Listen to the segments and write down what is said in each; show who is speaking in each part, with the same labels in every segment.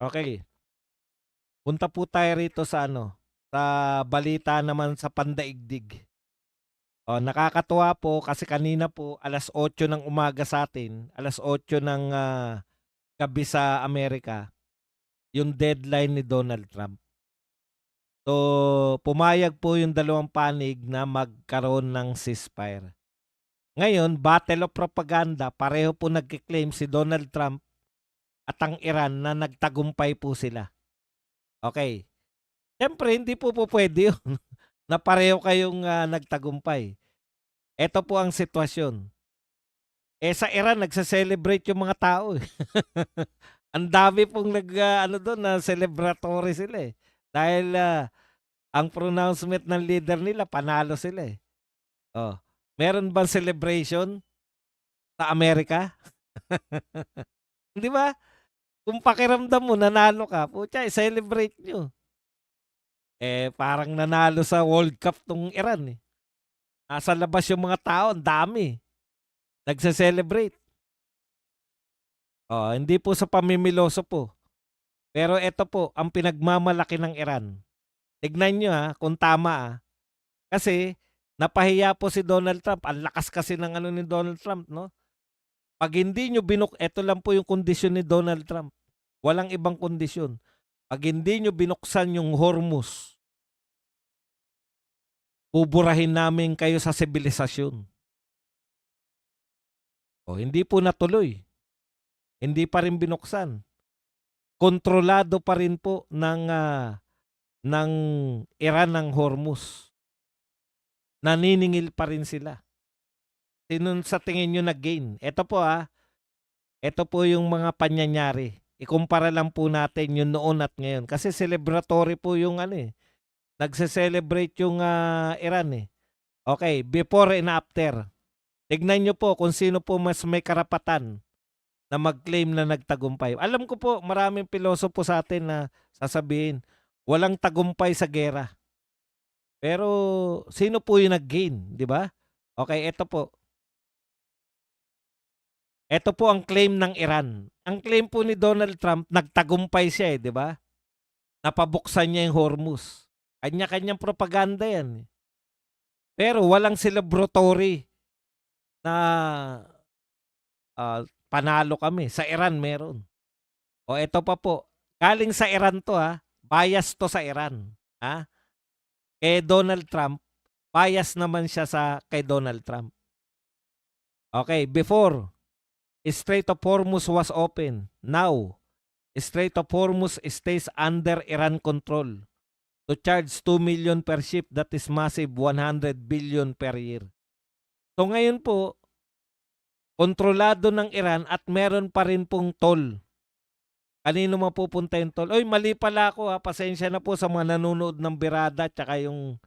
Speaker 1: Okay, punta po tayo rito sa ano, sa balita naman sa pandaigdig. Nakakatuwa po kasi kanina po 8:00 ng umaga sa'tin, 8:00 ng, gabi sa Amerika, yung deadline ni Donald Trump. So, pumayag po yung dalawang panig na magkaroon ng ceasefire. Ngayon, battle of propaganda, pareho po nagke-claim si Donald Trump at ang Iran na nagtagumpay po sila. Okay. Siyempre hindi po pupuwede yun na pareho kayong, nagtagumpay. Eto po ang sitwasyon, sa Iran nagse-celebrate yung mga tao, eh. Ang dami pong ano dun na celebratory sila, eh. Dahil, ang pronouncement ng leader nila panalo sila, eh. Oh, meron bang celebration sa Amerika? 'Di ba? Kung pakiramdam mo nanalo ka, putya i-celebrate niyo. Parang nanalo sa World Cup 'tong Iran, eh. Nasa labas yung mga tao, ang dami, nagse-celebrate. Hindi po sa pamimiloso po. Pero eto po ang pinagmamalaki ng Iran. Tignan niyo, kung tama, Kasi napahiya po si Donald Trump. Ang lakas kasi ng ano ni Donald Trump, 'no? 'Pag hindi niyo eto lang po yung kondisyon ni Donald Trump. Walang ibang kondisyon. 'Pag hindi niyo binuksan yung Hormuz, buburahin namin kayo sa sibilisasyon. Hindi po natuloy. Hindi pa rin binuksan. Kontrolado pa rin po ng Iran ng Hormuz. Naniningil pa rin sila. Sino sa tingin niyo nag-gain? Eto po yung mga pangyayari. Ikumpara lang po natin yung noon at ngayon. Kasi celebratory po yung nagse-celebrate yung, Iran, eh. Okay, before and after. Tignan niyo po kung sino po mas may karapatan na mag-claim na nagtagumpay. Alam ko po maraming pilosopo sa atin na sasabihin, walang tagumpay sa giyera. Pero sino po yung nag-gain, 'di ba? Okay, eto po. Eto po ang claim ng Iran. Ang claim po ni Donald Trump, nagtagumpay siya, 'di ba? Napabuksan niya yung Hormuz. Kanya-kanyang propaganda 'yan, eh. Pero walang celebratory na, panalo kami. Sa Iran meron. Eto pa po, galing sa Iran 'to, bias 'to sa Iran, ha. Kay Donald Trump, bias naman siya kay Donald Trump. Okay, before, Strait of Hormuz was open. Now, Strait of Hormuz stays under Iran control to charge 2 million per ship, that is massive 100 billion per year. So ngayon po, kontrolado ng Iran at meron pa rin pong toll. Kanino mapupunta yung toll? Oy, mali pala ako, pasensya na po sa mga nanonood ng Birada tsaka yung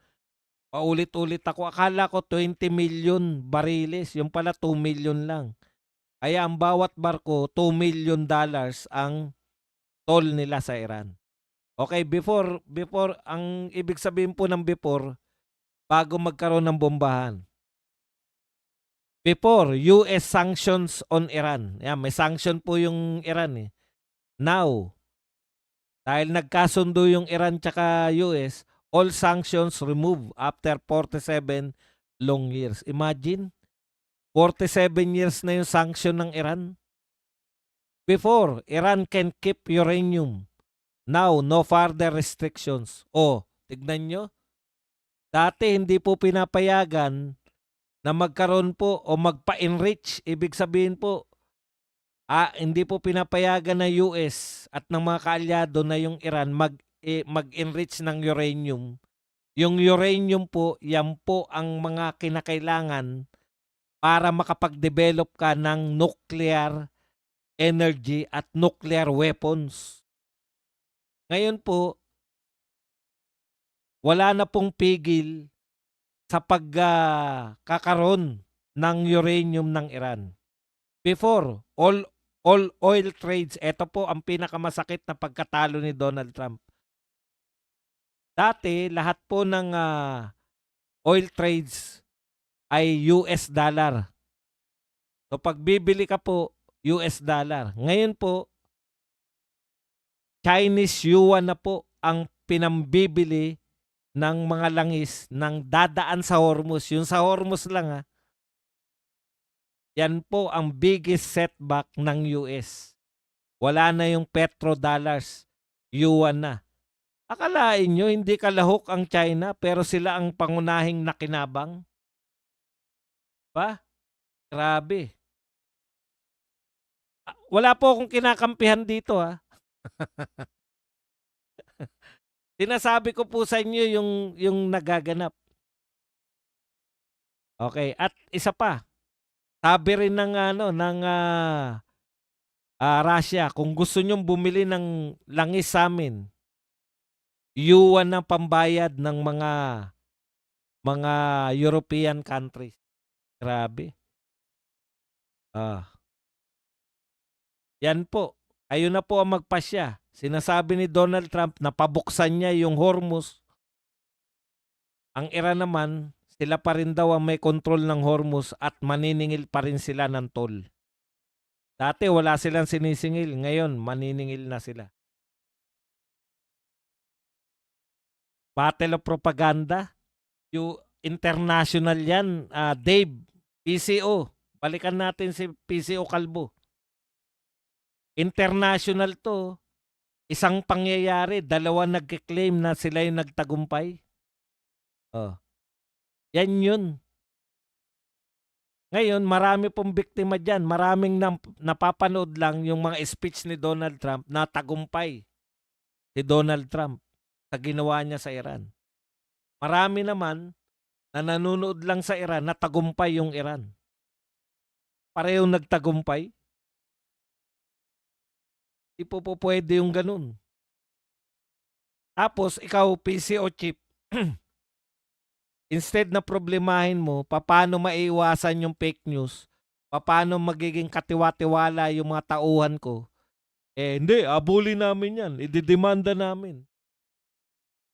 Speaker 1: paulit-ulit ako. Akala ko 20 million bariles, yung pala 2 million lang. Kaya ang bawat barko, $2 million ang toll nila sa Iran. Okay, before ang ibig sabihin po ng before, bago magkaroon ng bombahan. Before, US sanctions on Iran. Yan, may sanction po yung Iran, eh. Now, dahil nagkasundo yung Iran tsaka US, all sanctions removed after 47 long years. Imagine, 47 years na yung sanction ng Iran. Before, Iran can keep uranium. Now, no further restrictions. Tignan nyo. Dati hindi po pinapayagan na magkaroon po o magpa-enrich. Ibig sabihin po, hindi po pinapayagan ng US at ng mga kaalyado na yung Iran mag-enrich ng uranium. Yung uranium po, yan po ang mga kinakailangan para makapag-develop ka ng nuclear energy at nuclear weapons. Ngayon po, wala na pong pigil sa pagkakaroon ng uranium ng Iran. Before, all oil trades, ito po ang pinakamasakit na pagkatalo ni Donald Trump. Dati, lahat po ng oil trades ay US dollar. So pag bibili ka po, US dollar. Ngayon po, Chinese yuan na po ang pinambibili ng mga langis ng dadaan sa Hormuz. Yung sa Hormuz lang ha. Yan po ang biggest setback ng US. Wala na yung petrodollars. Yuan na. Akalain nyo hindi kalahok ang China pero sila ang pangunahing nakinabang? Ba? Grabe. Wala po akong kinakampihan dito ha. Sinasabi ko po sa inyo yung nagaganap. Okay, at isa pa. Sabi rin ng Russia, kung gusto nyong bumili ng langis sa amin, yuan ang pambayad ng mga European countries. Grabe. Yan po. Ayun na po ang magpasya. Sinasabi ni Donald Trump na pabuksan niya yung Hormuz. Ang Iran naman, sila pa rin daw ang may control ng Hormuz at maniningil pa rin sila ng toll. Dati wala silang sinisingil, ngayon maniningil na sila. Battle of propaganda. Yung international yan, Dave, PCO. Balikan natin si PCO Calvo. International to. Isang pangyayari, dalawa nagke-claim na sila yung nagtagumpay. Yan yun. Ngayon, marami pong biktima dyan. Maraming napapanood lang yung mga speech ni Donald Trump na tagumpay si Donald Trump sa ginawa niya sa Iran. Marami naman na nanonood lang sa Iran na tagumpay yung Iran. Parehong nagtagumpay. Di po pwede yung ganun. Tapos, ikaw, PCO chip, instead na problemahin mo, paano maiiwasan yung fake news, paano magiging katiwa-tiwala yung mga tauhan ko, hindi, abuli namin yan, ididemanda namin.